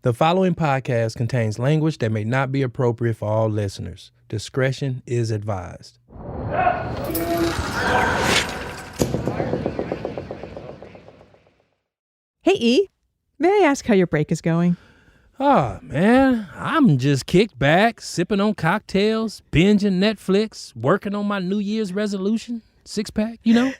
The following podcast contains language that may not be appropriate for all listeners. Discretion is advised. Hey, E. May I ask how your break is going? Oh, man, I'm just kicked back, sipping on cocktails, binging Netflix, working on my New Year's resolution, six-pack, you know?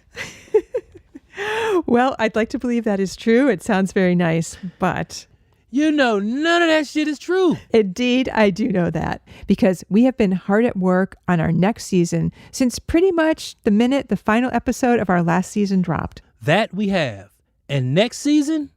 Well, I'd like to believe that is true. It sounds very nice, but... You know, none of that shit is true. Indeed, I do know that, because we have been hard at work on our next season since pretty much the minute the final episode of our last season dropped. That we have. And next season,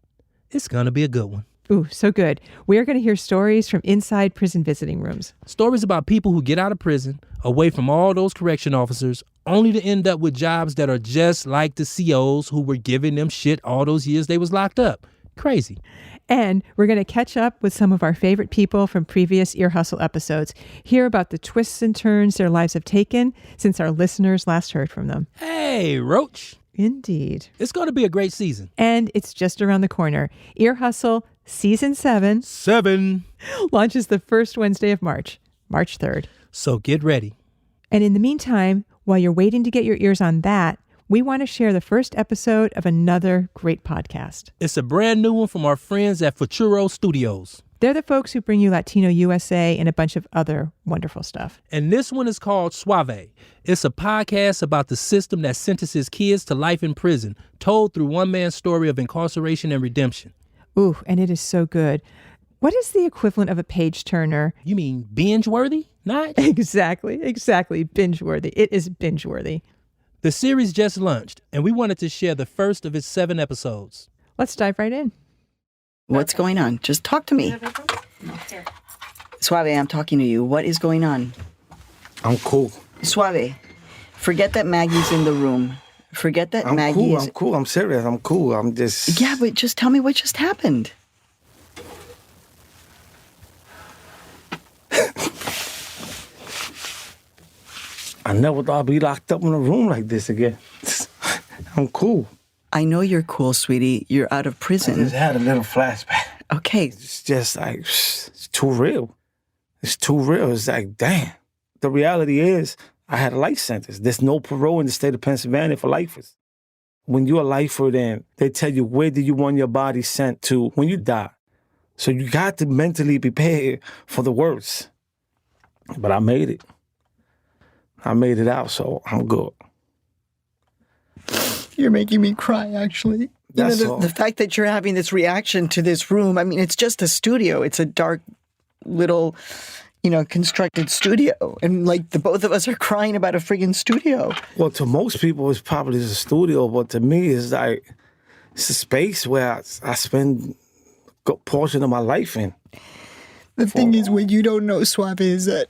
it's gonna be a good one. Ooh, so good. We are going to hear stories from inside prison visiting rooms. Stories about people who get out of prison, away from all those correction officers, only to end up with jobs that are just like the COs who were giving them shit all those years they was locked up. Crazy. And we're going to catch up with some of our favorite people from previous Ear Hustle episodes, hear about the twists and turns their lives have taken since our listeners last heard from them. Hey, Roach. Indeed. It's going to be a great season. And it's just around the corner. Ear Hustle Season 7 launches the first Wednesday of March 3rd. So get ready. And in the meantime, while you're waiting to get your ears on that, we want to share the first episode of another great podcast. It's a brand new one from our friends at Futuro Studios. They're the folks who bring you Latino USA and a bunch of other wonderful stuff. And this one is called Suave. It's a podcast about the system that sentences kids to life in prison, told through one man's story of incarceration and redemption. Ooh, and it is so good. What is the equivalent of a page turner? You mean binge-worthy? Not? Exactly. Binge-worthy. It is binge-worthy. The series just launched, and we wanted to share the first of its 7 episodes. Let's dive right in. What's going on? Just talk to me. Suave, I'm talking to you. What is going on? I'm cool. Suave, forget that Maggie's in the room. Forget that Maggie is... I'm cool. I'm serious. I'm cool. I'm just... Yeah, but just tell me what just happened. I never thought I'd be locked up in a room like this again. I'm cool. I know you're cool, sweetie. You're out of I prison. just had a little flashback. Okay. It's just like, it's too real. It's too real. It's like, damn. The reality is, I had a life sentence. There's no parole in the state of Pennsylvania for lifers. When you're a lifer, then they tell you, where do you want your body sent to when you die? So you got to mentally prepare for the worst. But I made it. I made it out, so I'm good. You're making me cry, actually. That's the fact that you're having this reaction to this room, I mean, it's just a studio. It's a dark little, constructed studio. And the both of us are crying about a friggin' studio. Well, to most people, it's probably just a studio, but to me, it's like, it's a space where I spend a portion of my life in. The thing is, what you don't know, Suave, is that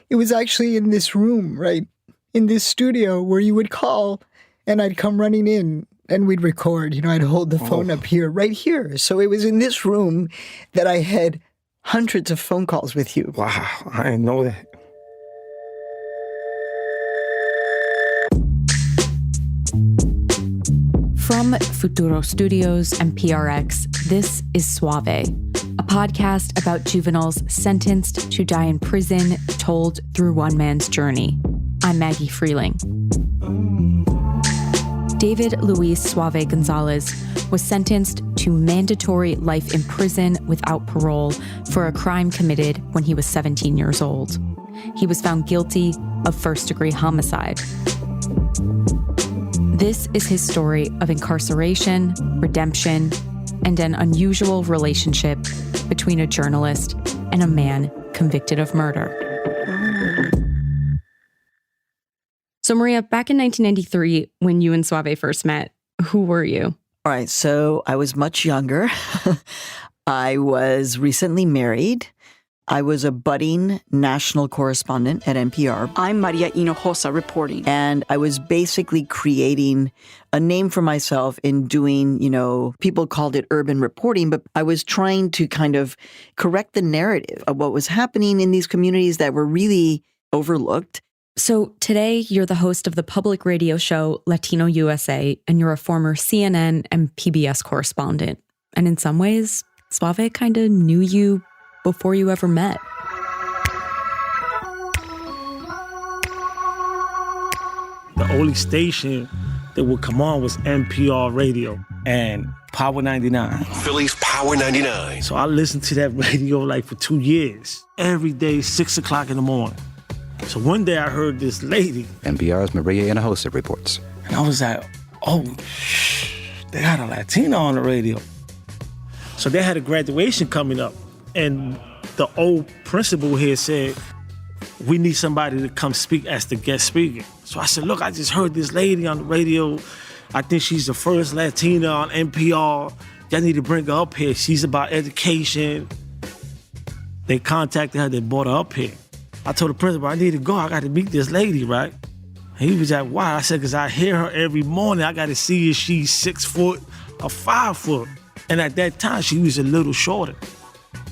it was actually in this room, right? In this studio where you would call and I'd come running in and we'd record. I'd hold the phone up here, right here. So it was in this room that I had hundreds of phone calls with you. Wow, I didn't know that. From Futuro Studios and PRX, this is Suave, a podcast about juveniles sentenced to die in prison, told through one man's journey. I'm Maggie Freeling. David Luis Suave Gonzalez was sentenced to mandatory life in prison without parole for a crime committed when he was 17 years old. He was found guilty of first-degree homicide. This is his story of incarceration, redemption, and an unusual relationship between a journalist and a man convicted of murder. So Maria, back in 1993, when you and Suave first met, who were you? All right, so I was much younger. I was recently married. I was a budding national correspondent at NPR. I'm Maria Hinojosa reporting. And I was basically creating a name for myself in doing, people called it urban reporting, but I was trying to kind of correct the narrative of what was happening in these communities that were really overlooked. So today you're the host of the public radio show Latino USA, and you're a former CNN and PBS correspondent. And in some ways, Suave kind of knew you before you ever met. The only station that would come on was NPR radio and Power 99. Philly's Power 99. So I listened to that radio like for 2 years. Every day, 6 o'clock in the morning. So one day I heard this lady. NPR's Maria Hinojosa reports. And I was like, oh, they got a Latina on the radio. So they had a graduation coming up. And the old principal here said, we need somebody to come speak as the guest speaker. So I said, look, I just heard this lady on the radio. I think she's the first Latina on NPR. Y'all need to bring her up here. She's about education. They contacted her, they brought her up here. I told the principal, I need to go. I got to meet this lady, right? And he was like, why? I said, because I hear her every morning. I got to see if she's 6 foot or 5 foot. And at that time, she was a little shorter.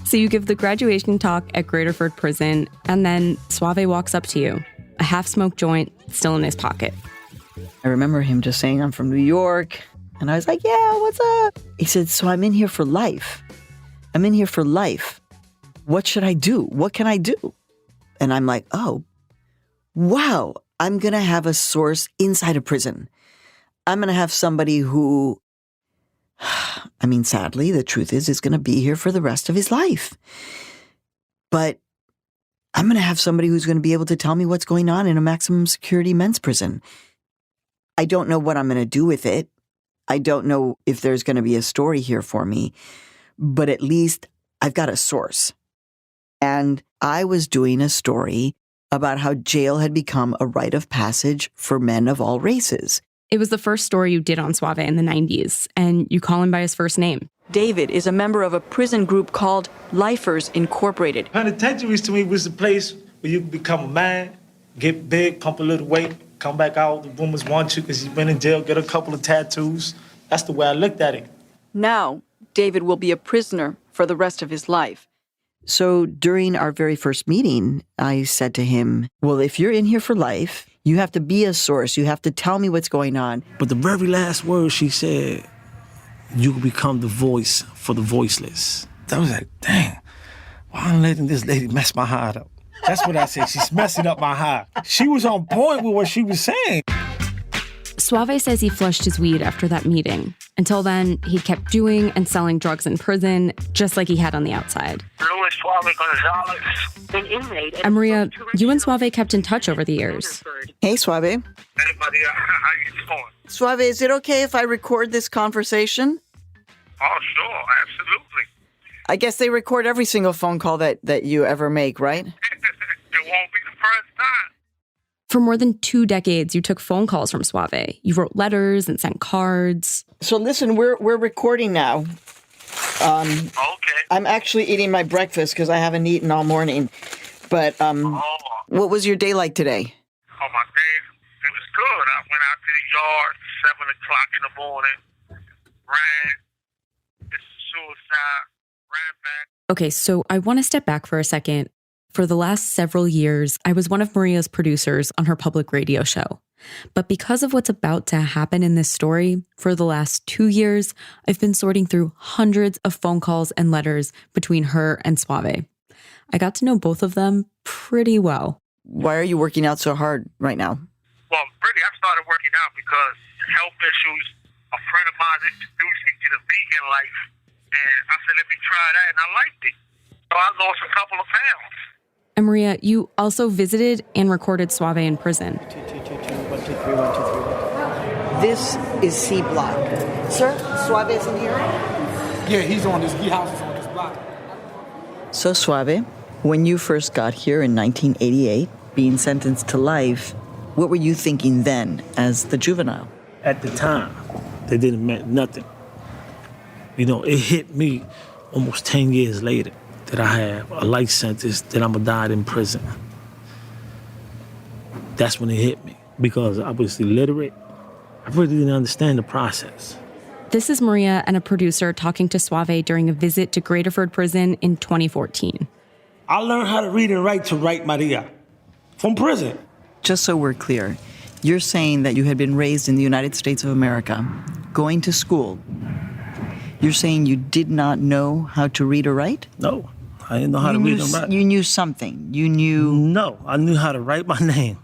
So you give the graduation talk at Graterford Prison, and then Suave walks up to you, a half-smoked joint still in his pocket. I remember him just saying, I'm from New York. And I was like, yeah, what's up? He said, so I'm in here for life. I'm in here for life. What should I do? What can I do? And I'm like, oh, wow, I'm going to have a source inside a prison. I'm going to have somebody who, I mean, sadly, the truth is going to be here for the rest of his life. But I'm going to have somebody who's going to be able to tell me what's going on in a maximum security men's prison. I don't know what I'm going to do with it. I don't know if there's going to be a story here for me, but at least I've got a source. And I was doing a story about how jail had become a rite of passage for men of all races. It was the first story you did on Suave in the 90s, and you call him by his first name. David is a member of a prison group called Lifers Incorporated. Penitentiaries to me was the place where you could become a man, get big, pump a little weight, come back out. The women want you because you've been in jail, get a couple of tattoos. That's the way I looked at it. Now, David will be a prisoner for the rest of his life. So during our very first meeting, I said to him, well, if you're in here for life, you have to be a source. You have to tell me what's going on. But the very last word she said, you will become the voice for the voiceless. I was like, dang, why I'm letting this lady mess my heart up? That's what I said. She's messing up my heart. She was on point with what she was saying. Suave says he flushed his weed after that meeting. Until then, he kept doing and selling drugs in prison, just like he had on the outside. Luis Suave Gonzalez, an inmate. And Maria, you and Suave kept in touch over the years. Hey, Suave. Hey, Maria, how you doing? Suave, is it okay if I record this conversation? Oh, sure, absolutely. I guess they record every single phone call that you ever make, right? It won't be the first time. For more than 2 decades, you took phone calls from Suave. You wrote letters and sent cards. So listen, we're recording now. Okay. I'm actually eating my breakfast because I haven't eaten all morning. But what was your day like today? Oh, my day, it was good. I went out to the yard 7 o'clock in the morning, ran, did suicide, ran back. Okay, so I want to step back for a second. For the last several years, I was one of Maria's producers on her public radio show. But because of what's about to happen in this story, for the last 2 years, I've been sorting through hundreds of phone calls and letters between her and Suave. I got to know both of them pretty well. Why are you working out so hard right now? Well, really, I started working out because health issues, a friend of mine introduced me to the vegan life. And I said, let me try that, and I liked it. So I lost a couple of pounds. And Maria, you also visited and recorded Suave in prison. 2, 1, 2, 3, 1. This is C block. Sir, Suave is in here? Yeah, he houses on this block. So Suave, when you first got here in 1988, being sentenced to life, what were you thinking then as the juvenile? At the time, that didn't mean nothing. You know, it hit me almost 10 years later that I have a life sentence that I'm gonna die in prison. That's when it hit me because I was illiterate. I really didn't understand the process. This is Maria and a producer talking to Suave during a visit to Graterford Prison in 2014. I learned how to read and write to write Maria from prison. Just so we're clear, you're saying that you had been raised in the United States of America, going to school, You're saying you did not know how to read or write? No, I didn't know how to read and write. You knew something. You knew... No, I knew how to write my name.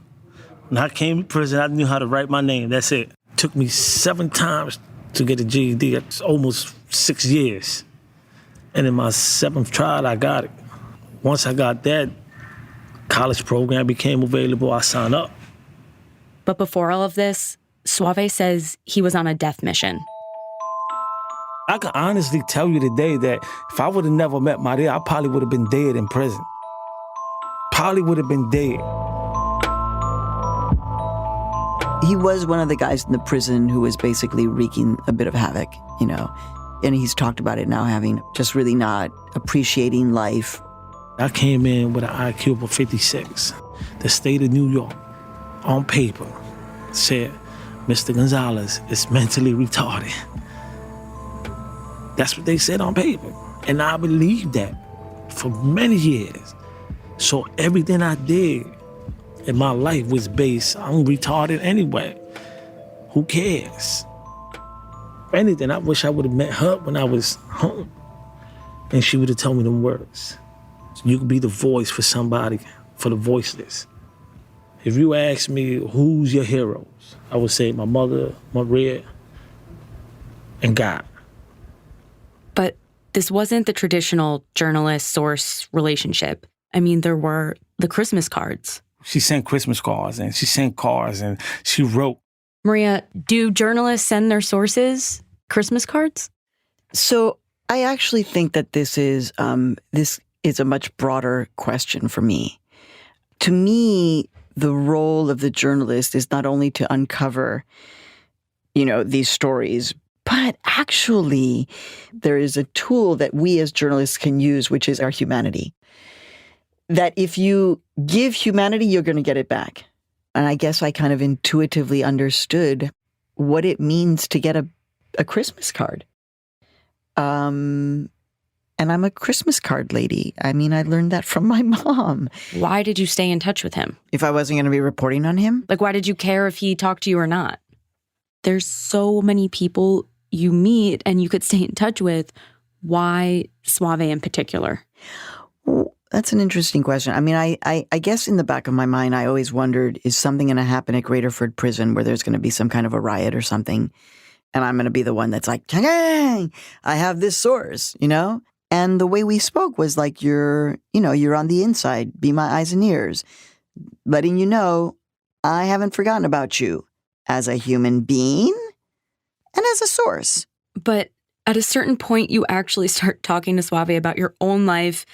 When I came to prison, I knew how to write my name. That's it. Took me 7 times to get a GED. That's almost 6 years. And in my 7th trial, I got it. Once I got that, college program became available. I signed up. But before all of this, Suave says he was on a death mission. I can honestly tell you today that if I would have never met Maria, I probably would have been dead in prison. Probably would have been dead. He was one of the guys in the prison who was basically wreaking a bit of havoc, you know. And he's talked about it now, having just really not appreciating life. I came in with an IQ of 56. The state of New York, on paper, said, Mr. Gonzalez is mentally retarded. That's what they said on paper. And I believed that for many years. So everything I did in my life was based, I'm retarded anyway. Who cares? If anything, I wish I would have met her when I was home. And she would have told me them words. So you could be the voice for somebody, for the voiceless. If you ask me, who's your heroes? I would say my mother, Maria, and God. But this wasn't the traditional journalist-source relationship. I mean, there were the Christmas cards. She sent Christmas cards, and she sent cards, and she wrote. Maria, do journalists send their sources Christmas cards? So I actually think that this is a much broader question for me. To me, the role of the journalist is not only to uncover, you know, these stories, but actually there is a tool that we as journalists can use, which is our humanity. That if you give humanity, you're going to get it back. And I guess I kind of intuitively understood what it means to get a Christmas card. And I'm a Christmas card lady. I mean, I learned that from my mom. Why did you stay in touch with him? If I wasn't going to be reporting on him? Like, why did you care if he talked to you or not? There's so many people you meet and you could stay in touch with. Why Suave in particular? Well, that's an interesting question. I mean, I guess in the back of my mind, I always wondered, is something going to happen at Graterford Prison where there's going to be some kind of a riot or something? And I'm going to be the one that's like, I have this source, you know? And the way we spoke was like, you're on the inside, be my eyes and ears, letting you know I haven't forgotten about you as a human being and as a source. But at a certain point, you actually start talking to Suave about your own life.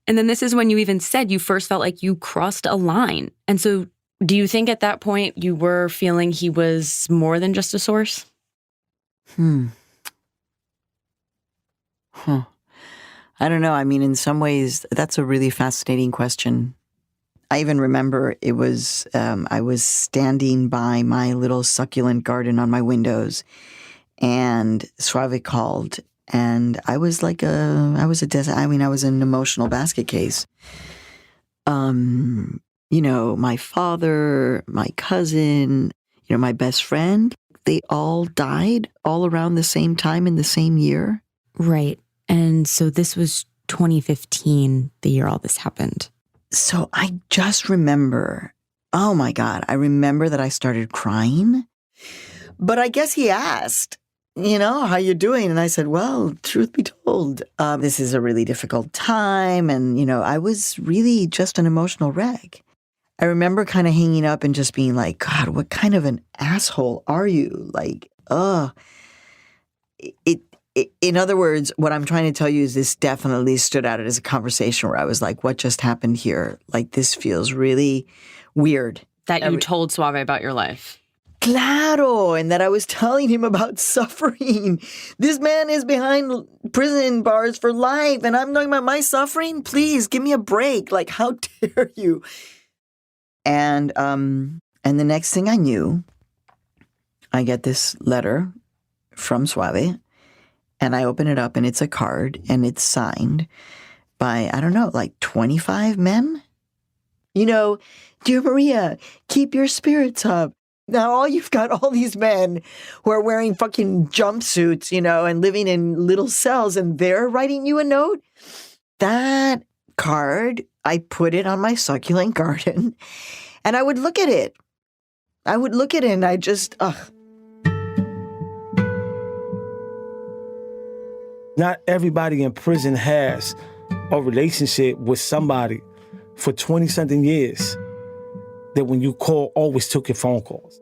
And then this is when you even said you first felt like you crossed a line. And so do you think at that point you were feeling he was more than just a source? I don't know. I mean, in some ways, that's a really fascinating question. I even remember it was, I was standing by my little succulent garden on my windows, and Suave called, and I was like I was an emotional basket case. You know, my father, my cousin, you know, my best friend, they all died all around the same time in the same year. Right. And so this was 2015, the year all this happened. So I just remember, oh my God, I remember that I started crying. But I guess he asked, you know, how you doing? And I said, well, truth be told, this is a really difficult time. And, you know, I was really just an emotional wreck. I remember kind of hanging up and just being like, God, what kind of an asshole are you? Like, in other words, what I'm trying to tell you is this definitely stood out as a conversation where I was like, what just happened here? Like, this feels really weird. That you told Suave about your life. Claro, and that I was telling him about suffering. This man is behind prison bars for life, and I'm talking about my suffering? Please, give me a break. Like, how dare you? And the next thing I knew, I get this letter from Suave, and I open it up, and it's a card, and it's signed by, I don't know, like 25 men? You know, dear Maria, keep your spirits up. Now all you've got all these men who are wearing fucking jumpsuits, and living in little cells, and they're writing you a note. That card, I put it on my succulent garden, and I would look at it. And I just, Not everybody in prison has a relationship with somebody for 20-something years that when you call, always took your phone calls.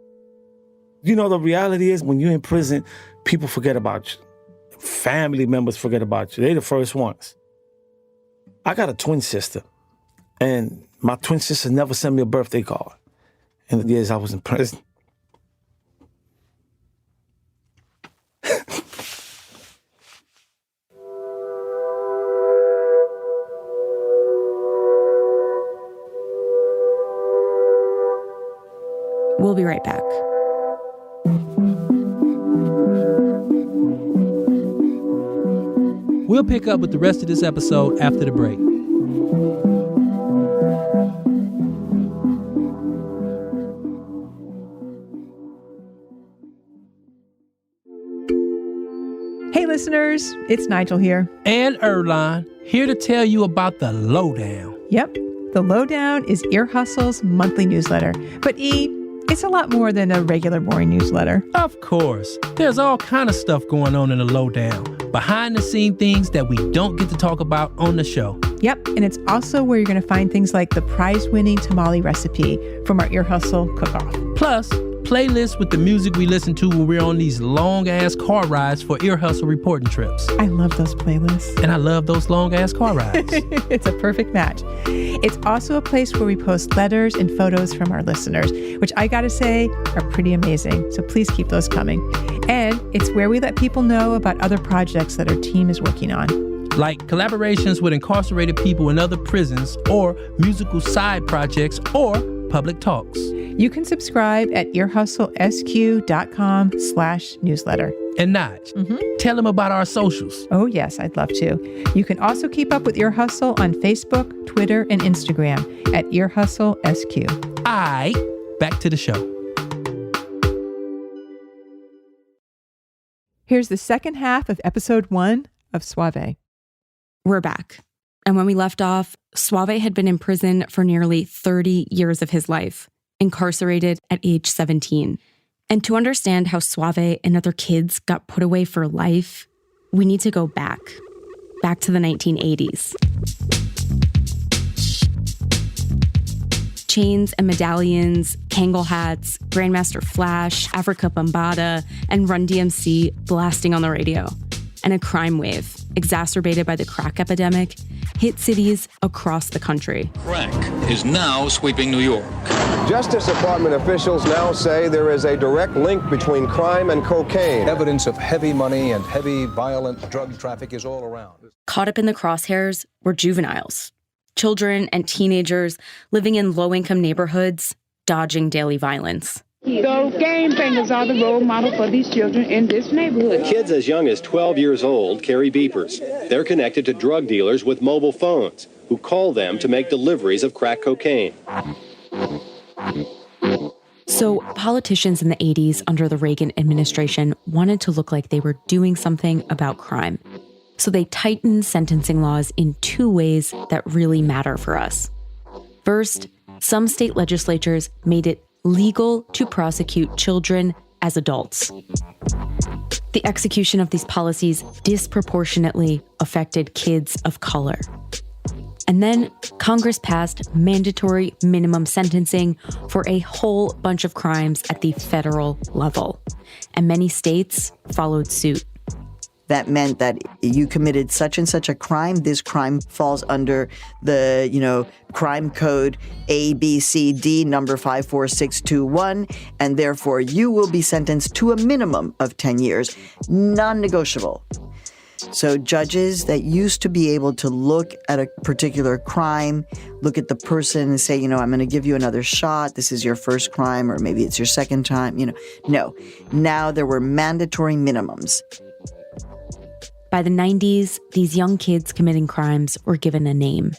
The reality is when you're in prison, people forget about you. Family members forget about you. They're the first ones. I got a twin sister, and my twin sister never sent me a birthday card in the years I was in prison. We'll be right back. We'll pick up with the rest of this episode after the break. Hey listeners, it's Nigel here. And Erline, here to tell you about the Lowdown. Yep, the Lowdown is Ear Hustle's monthly newsletter. But it's a lot more than a regular boring newsletter. Of course. There's all kind of stuff going on in the Lowdown. Behind the scene things that we don't get to talk about on the show. Yep, and it's also where you're going to find things like the prize-winning tamale recipe from our Ear Hustle cook-off. Plus, playlists with the music we listen to when we're on these long-ass car rides for Ear Hustle reporting trips. I love those playlists. And I love those long-ass car rides. It's a perfect match. It's also a place where we post letters and photos from our listeners, which I gotta say are pretty amazing. So please keep those coming. And it's where we let people know about other projects that our team is working on. Like collaborations with incarcerated people in other prisons, or musical side projects, or public talks. You can subscribe at earhustlesq.com/newsletter. And Nige, tell them about our socials. Oh, yes, I'd love to. You can also keep up with Ear Hustle on Facebook, Twitter, and Instagram at Ear Hustle SQ. Aight, back to the show. Here's the second half of episode 1 of Suave. We're back. And when we left off, Suave had been in prison for nearly 30 years of his life, incarcerated at age 17. And to understand how Suave and other kids got put away for life, we need to go back to the 1980s. Chains and medallions, Kangol hats, Grandmaster Flash, Africa Bambaataa, and Run DMC blasting on the radio. And a crime wave, exacerbated by the crack epidemic, hit cities across the country. Crack is now sweeping New York. Justice Department officials now say there is a direct link between crime and cocaine. Evidence of heavy money and heavy violent drug traffic is all around. Caught up in the crosshairs were juveniles, children and teenagers living in low-income neighborhoods, dodging daily violence. Those gangbangers are the role model for these children in this neighborhood. Kids as young as 12 years old carry beepers. They're connected to drug dealers with mobile phones who call them to make deliveries of crack cocaine. So politicians in the 80s under the Reagan administration wanted to look like they were doing something about crime. So they tightened sentencing laws in two ways that really matter for us. First, some state legislatures made it legal to prosecute children as adults. The execution of these policies disproportionately affected kids of color. And then Congress passed mandatory minimum sentencing for a whole bunch of crimes at the federal level. And many states followed suit. That meant that you committed such and such a crime. This crime falls under the, crime code ABCD number 54621, and therefore you will be sentenced to a minimum of 10 years, non-negotiable. So judges that used to be able to look at a particular crime, look at the person and say, I'm going to give you another shot. This is your first crime, or maybe it's your second time, No. Now there were mandatory minimums. By the 90s, these young kids committing crimes were given a name,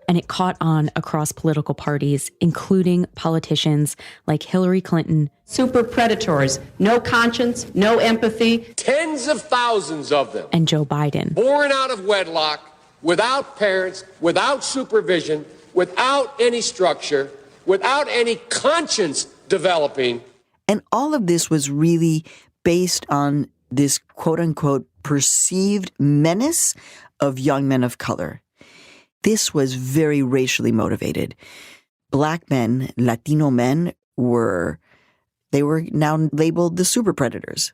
and it caught on across political parties, including politicians like Hillary Clinton. Super predators, no conscience, no empathy. Tens of thousands of them. And Joe Biden. Born out of wedlock, without parents, without supervision, without any structure, without any conscience developing. And all of this was really based on this quote-unquote perceived menace of young men of color. This was very racially motivated. Black men, Latino men, were now labeled the super predators.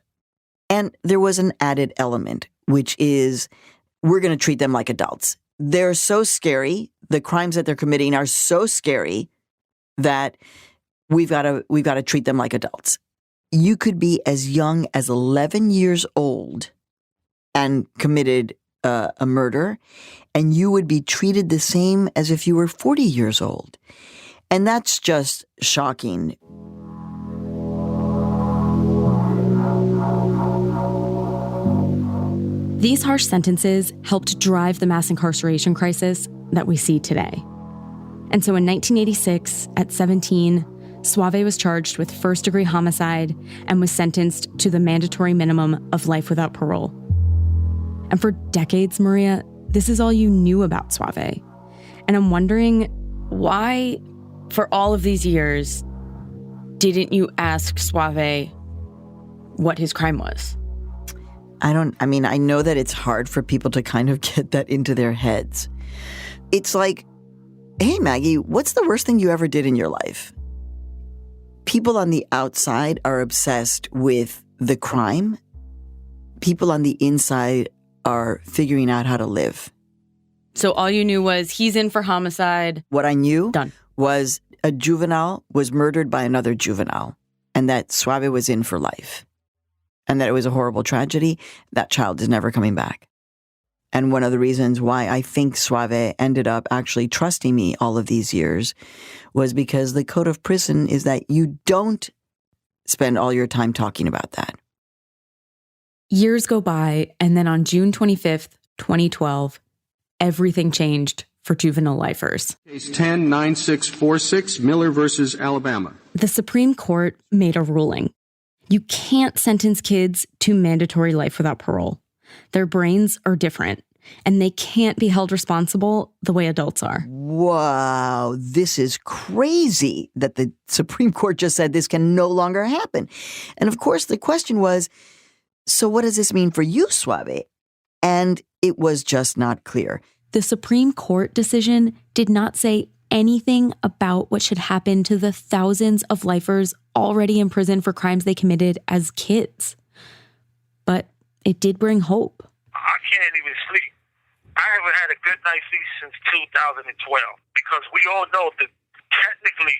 And there was an added element, which is we're going to treat them like adults. They're so scary. The crimes that they're committing are so scary that we've got to treat them like adults. You could be as young as 11 years old and committed a murder, and you would be treated the same as if you were 40 years old. And that's just shocking. These harsh sentences helped drive the mass incarceration crisis that we see today. And so in 1986, at 17, Suave was charged with first-degree homicide and was sentenced to the mandatory minimum of life without parole. And for decades, Maria, this is all you knew about Suave. And I'm wondering why, for all of these years, didn't you ask Suave what his crime was? I know that it's hard for people to kind of get that into their heads. It's like, hey, Maggie, what's the worst thing you ever did in your life? People on the outside are obsessed with the crime. People on the inside are figuring out how to live. So all you knew was he's in for homicide. What I knew Done. was a juvenile was murdered by another juvenile, and that Suave was in for life, and that it was a horrible tragedy. That child is never coming back. And one of the reasons why I think Suave ended up actually trusting me all of these years was because the code of prison is that you don't spend all your time talking about that. Years go by, and then on June 25th, 2012, everything changed for juvenile lifers. Case 10-9646, Miller versus Alabama. The Supreme Court made a ruling. You can't sentence kids to mandatory life without parole. Their brains are different, and they can't be held responsible the way adults are. Wow, this is crazy that the Supreme Court just said this can no longer happen. And of course, the question was, so what does this mean for you, Suave? And it was just not clear. The Supreme Court decision did not say anything about what should happen to the thousands of lifers already in prison for crimes they committed as kids. But it did bring hope. I can't even sleep. I haven't had a good night's sleep since 2012 because we all know that technically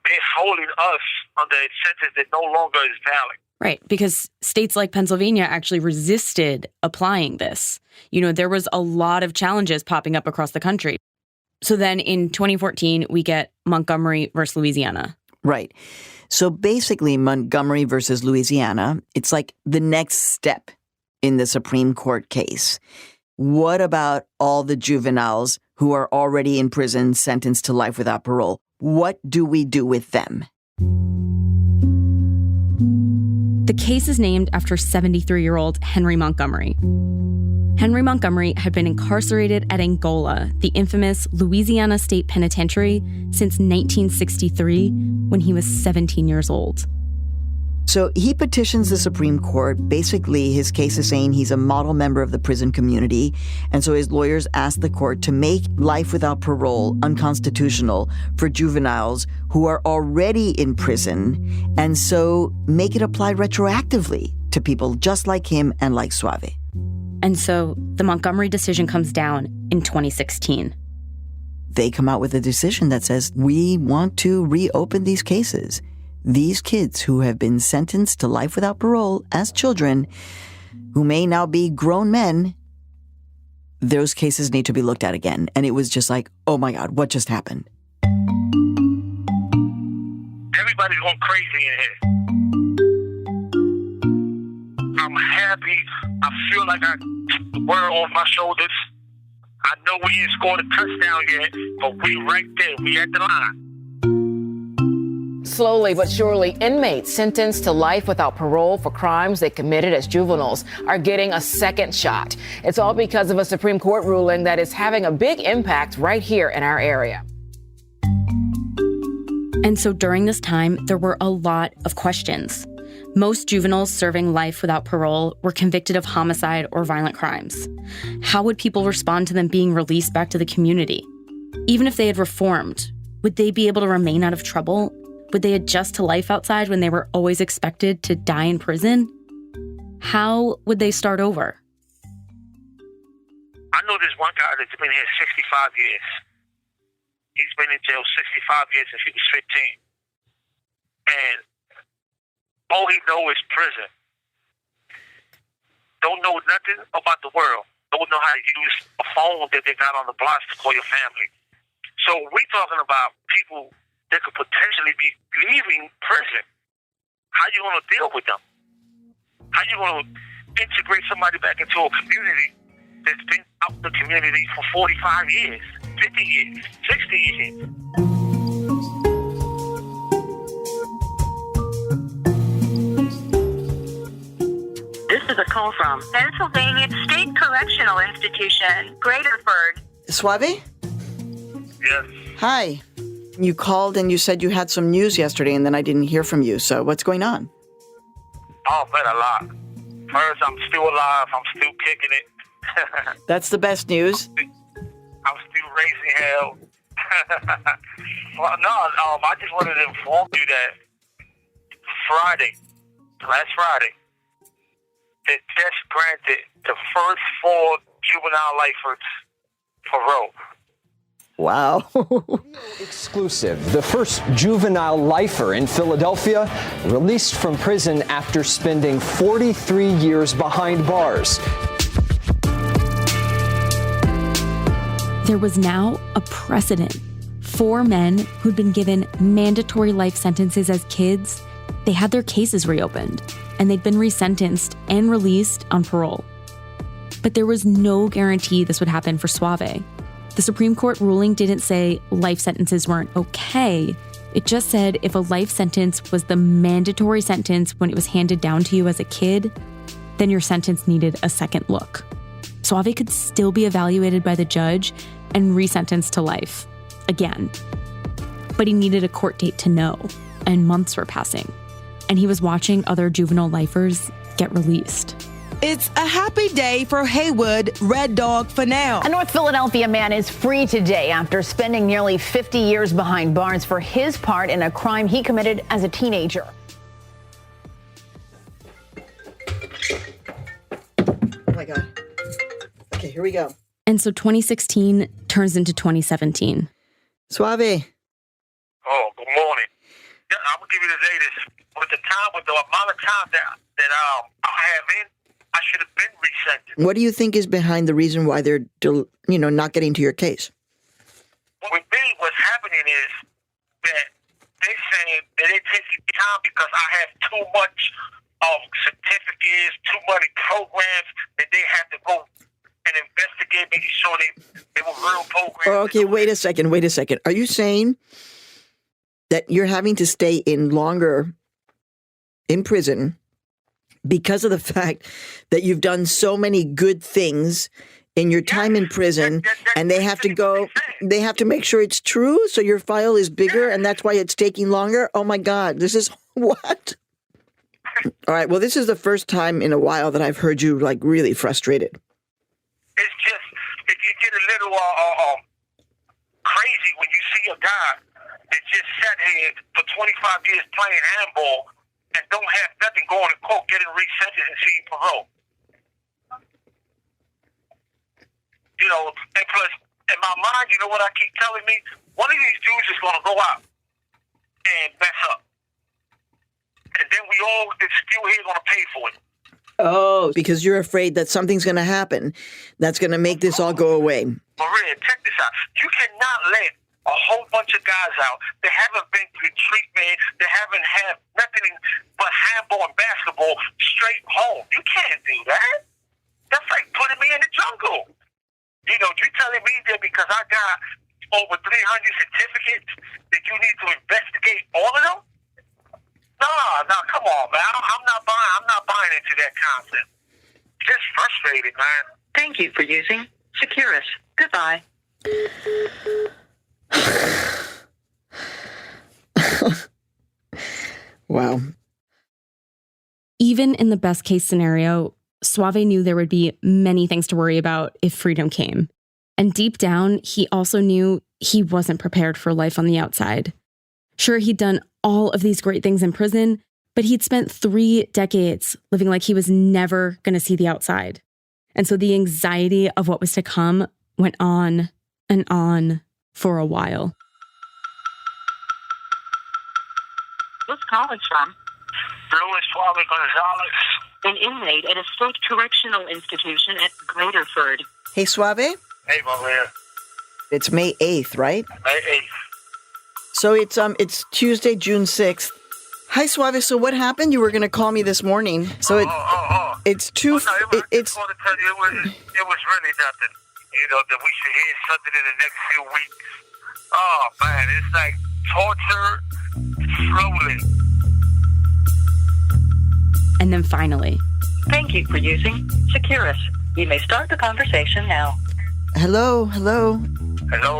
they're holding us under a sentence that no longer is valid. Right, because states like Pennsylvania actually resisted applying this. You know, there was a lot of challenges popping up across the country. So then in 2014, we get Montgomery versus Louisiana. Right. So basically, Montgomery versus Louisiana, it's like the next step in the Supreme Court case. What about all the juveniles who are already in prison, sentenced to life without parole? What do we do with them? The case is named after 73-year-old Henry Montgomery. Henry Montgomery had been incarcerated at Angola, the infamous Louisiana State Penitentiary, since 1963, when he was 17 years old. So he petitions the Supreme Court. Basically, his case is saying he's a model member of the prison community. And so his lawyers asked the court to make life without parole unconstitutional for juveniles who are already in prison, and so make it apply retroactively to people just like him and like Suave. And so the Montgomery decision comes down in 2016. They come out with a decision that says, we want to reopen these cases. These kids who have been sentenced to life without parole as children, who may now be grown men, those cases need to be looked at again. And it was just like, oh my God, what just happened? Everybody's going crazy in here. I'm happy. I feel like I took the world off my shoulders. I know we ain't scored a touchdown yet, but we right there. We at the line. Slowly but surely, inmates sentenced to life without parole for crimes they committed as juveniles are getting a second shot. It's all because of a Supreme Court ruling that is having a big impact right here in our area. And so during this time, there were a lot of questions. Most juveniles serving life without parole were convicted of homicide or violent crimes. How would people respond to them being released back to the community? Even if they had reformed, would they be able to remain out of trouble? Would they adjust to life outside when they were always expected to die in prison? How would they start over? I know this one guy that's been here 65 years. He's been in jail 65 years since he was 15. And all he knows is prison. Don't know nothing about the world. Don't know how to use a phone that they got on the blocks to call your family. So we're talking about people that could potentially be leaving prison. How you going to deal with them? How you going to integrate somebody back into a community that's been out in the community for 45 years, 50 years, 60 years? This is a call from Pennsylvania State Correctional Institution, Graterford. Suave? Yes. Hi. You called and you said you had some news yesterday, and then I didn't hear from you. So what's going on? Oh, man, a lot. First, I'm still alive. I'm still kicking it. That's the best news. I'm still raising hell. Well, no, I just wanted to inform you that last Friday, they just granted the first 4 juvenile lifers parole. Wow. Exclusive. The first juvenile lifer in Philadelphia released from prison after spending 43 years behind bars. There was now a precedent. 4 men who'd been given mandatory life sentences as kids, they had their cases reopened, and they'd been resentenced and released on parole. But there was no guarantee this would happen for Suave. The Supreme Court ruling didn't say life sentences weren't okay. It just said if a life sentence was the mandatory sentence when it was handed down to you as a kid, then your sentence needed a second look. Suave could still be evaluated by the judge and resentenced to life, again. But he needed a court date to know, and months were passing. And he was watching other juvenile lifers get released. It's a happy day for Haywood Red Dog for now. A North Philadelphia man is free today after spending nearly 50 years behind bars for his part in a crime he committed as a teenager. Oh my God. Okay, here we go. And so 2016 turns into 2017. Suave. Oh, good morning. Yeah, I'm going to give you the latest. With the amount of time that I have in, I should have been resentenced. What do you think is behind the reason why they're, not getting to your case? Well, with me, what's happening is that they're saying that they're taking time because I have too much of certificates, too many programs that they have to go and investigate, making sure they were real programs. Okay, wait a second. Are you saying that you're having to stay in longer in prison because of the fact that you've done so many good things in your time in prison, and they have to make sure it's true, so your file is bigger, and that's why it's taking longer? Oh my God, this is what? All right, well, this is the first time in a while that I've heard you, really frustrated. It's just, if you get a little crazy when you see a guy that just sat here for 25 years playing handball and don't have nothing going to court, getting resentenced and seeing parole. And plus, in my mind, you know what I keep telling me? One of these dudes is going to go out and mess up. And then we all is still here going to pay for it. Oh, because you're afraid that something's going to happen that's going to make this all go away. Maria, check this out. You cannot let a whole bunch of guys out that haven't been through treatment, that haven't had nothing but handball and basketball straight home. You can't do that. That's like putting me in the jungle. You know, you telling me that because I got over 300 certificates that you need to investigate all of them? No, come on, man. I'm not buying into that concept. Just frustrated, man. Thank you for using Securus. Goodbye. Wow. Even in the best case scenario, Suave knew there would be many things to worry about if freedom came. And deep down, he also knew he wasn't prepared for life on the outside. Sure, he'd done all of these great things in prison, but he'd spent 3 decades living like he was never going to see the outside. And so the anxiety of what was to come went on and on for a while. Who's calling from? Luis Suave Gonzalez. An inmate at a state correctional institution at Graterford. Hey, Suave? Hey, Maria. It's May 8th, right? May 8th. So it's Tuesday, June 6th. Hi, Suave. So what happened? You were going to call me this morning. So it's two... It's I want to tell you, it was really nothing. You know, that we should hear something in the next few weeks. Oh, man, it's like torture slowly. And then finally... Thank you for using Securus. You may start the conversation now. Hello. Hello,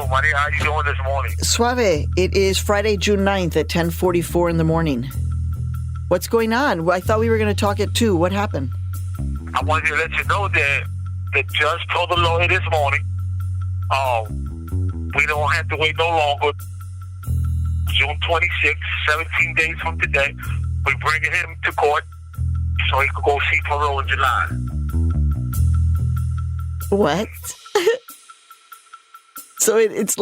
Maria. How you doing this morning? Suave, it is Friday, June 9th at 10:44 in the morning. What's going on? I thought we were going to talk at 2. What happened? I wanted to let you know that the judge told the lawyer this morning, we don't have to wait no longer. June 26th, 17 days from today, we're bringing him to court so he could go see parole in July. What? So it's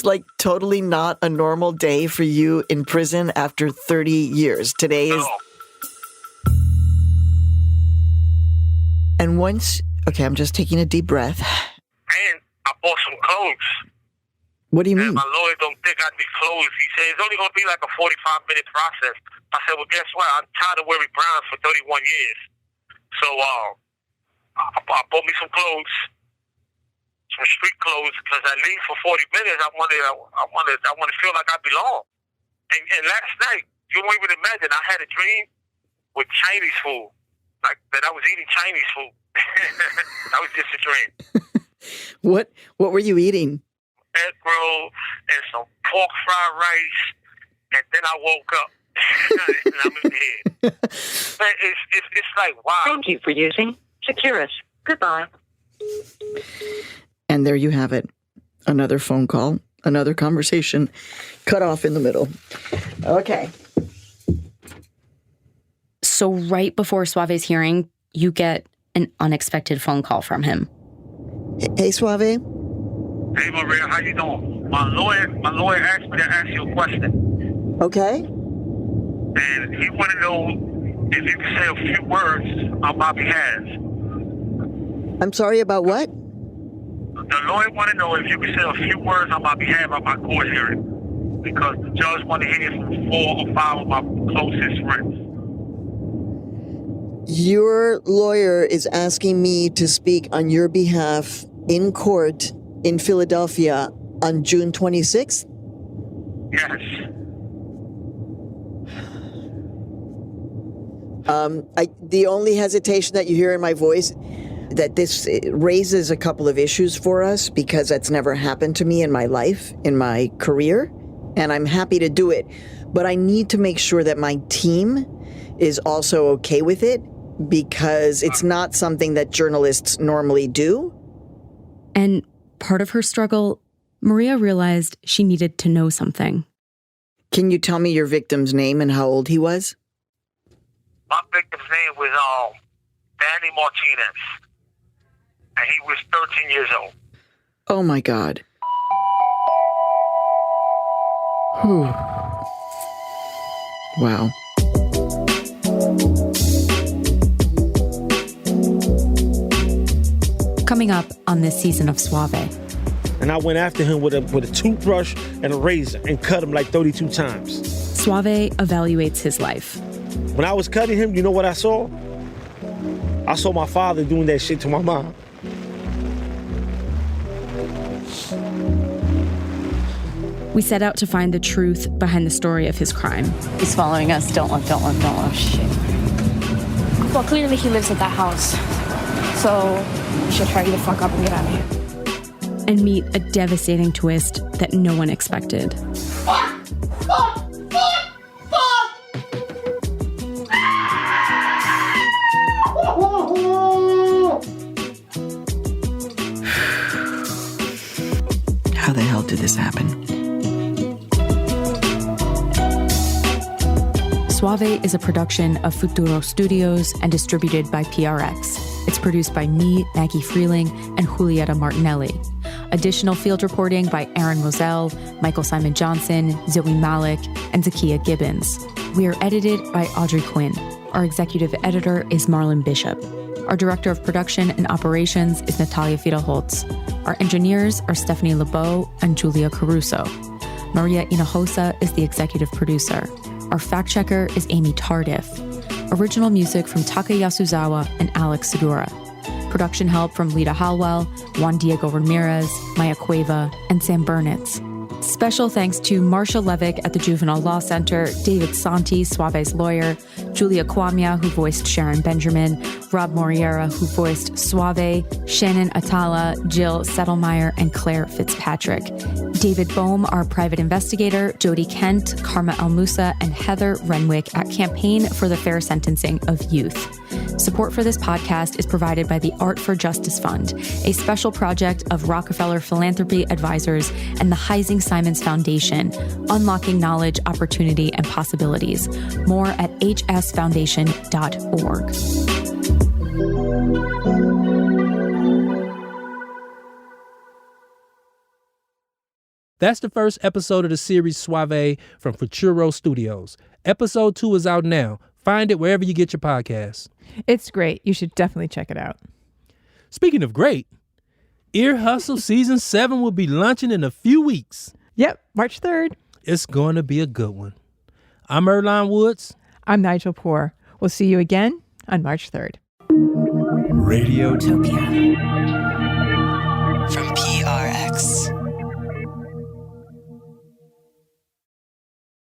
like totally not a normal day for you in prison after 30 years. Today is... And once... Okay, I'm just taking a deep breath. And I bought some clothes. What do you mean? And my lawyer don't think I need clothes. He said it's only going to be like a 45-minute process. I said, well, guess what? I'm tired of wearing brown for 31 years. So I bought me some clothes, some street clothes, because at least for 40 minutes I want to feel like I belong. And last night, you won't even imagine, I had a dream with Chinese food, like that I was eating Chinese food. That was just a dream. What were you eating? Egg roll and some pork fried rice, and then I woke up and I'm in bed. Man, it's like, wow. Thank you for using Securus. Goodbye. And there you have it. Another phone call, another conversation, cut off in the middle. Okay. So right before Suave's hearing, you get an unexpected phone call from him. Hey, Suave. Hey, Maria, how you doing? My lawyer asked me to ask you a question. Okay. And he want to know if you can say a few words on my behalf. I'm sorry, about what? The lawyer want to know if you can say a few words on my behalf at my court hearing. Because the judge want to hear from 4 or 5 of my closest friends. Your lawyer is asking me to speak on your behalf in court in Philadelphia on June 26th? Yes. The only hesitation that you hear in my voice, that this raises a couple of issues for us because that's never happened to me in my life, in my career, and I'm happy to do it. But I need to make sure that my team is also okay with it because it's not something that journalists normally do. And part of her struggle, Maria realized she needed to know something. Can you tell me your victim's name and how old he was? My victim's name was Danny Martinez, and he was 13 years old. Oh, my God. Whew. Wow. Coming up on this season of Suave. And I went after him with a toothbrush and a razor and cut him like 32 times. Suave evaluates his life. When I was cutting him, you know what I saw? I saw my father doing that shit to my mom. We set out to find the truth behind the story of his crime. He's following us. Don't look. Oh, shit. Well, clearly he lives at that house. So we should hurry the fuck up and get out of here. And meet a devastating twist that no one expected. How the hell did this happen? Suave is a production of Futuro Studios and distributed by PRX. It's produced by me, Maggie Freeling, and Julieta Martinelli. Additional field reporting by Aaron Roselle, Michael Simon Johnson, Zoe Malik, and Zakiya Gibbons. We are edited by Audrey Quinn. Our executive editor is Marlon Bishop. Our director of production and operations is Natalia Fidelholtz. Our engineers are Stephanie LeBeau and Julia Caruso. Maria Hinojosa is the executive producer. Our fact checker is Amy Tardif. Original music from Taka Yasuzawa and Alex Segura. Production help from Lita Halwell, Juan Diego Ramirez, Maya Cueva, and Sam Burnitz. Special thanks to Marsha Levick at the Juvenile Law Center, David Santi, Suave's lawyer, Julia Kwamia, who voiced Sharon Benjamin, Rob Moriera, who voiced Suave, Shannon Atala, Jill Settlemeyer, and Claire Fitzpatrick. David Bohm, our private investigator, Jody Kent, Karma El-Musa, and Heather Renwick at Campaign for the Fair Sentencing of Youth. Support for this podcast is provided by the Art for Justice Fund, a special project of Rockefeller Philanthropy Advisors and the Heising Simons Foundation, unlocking knowledge, opportunity, and possibilities. More at hsfoundation.org. That's the first episode of the series Suave from Futuro Studios. Episode 2 is out now. Find it wherever you get your podcasts. It's great. You should definitely check it out. Speaking of great, Ear Hustle Season 7 will be launching in a few weeks. Yep, March 3rd. It's going to be a good one. I'm Earlonne Woods. I'm Nigel Poor. We'll see you again on March 3rd. Radiotopia. From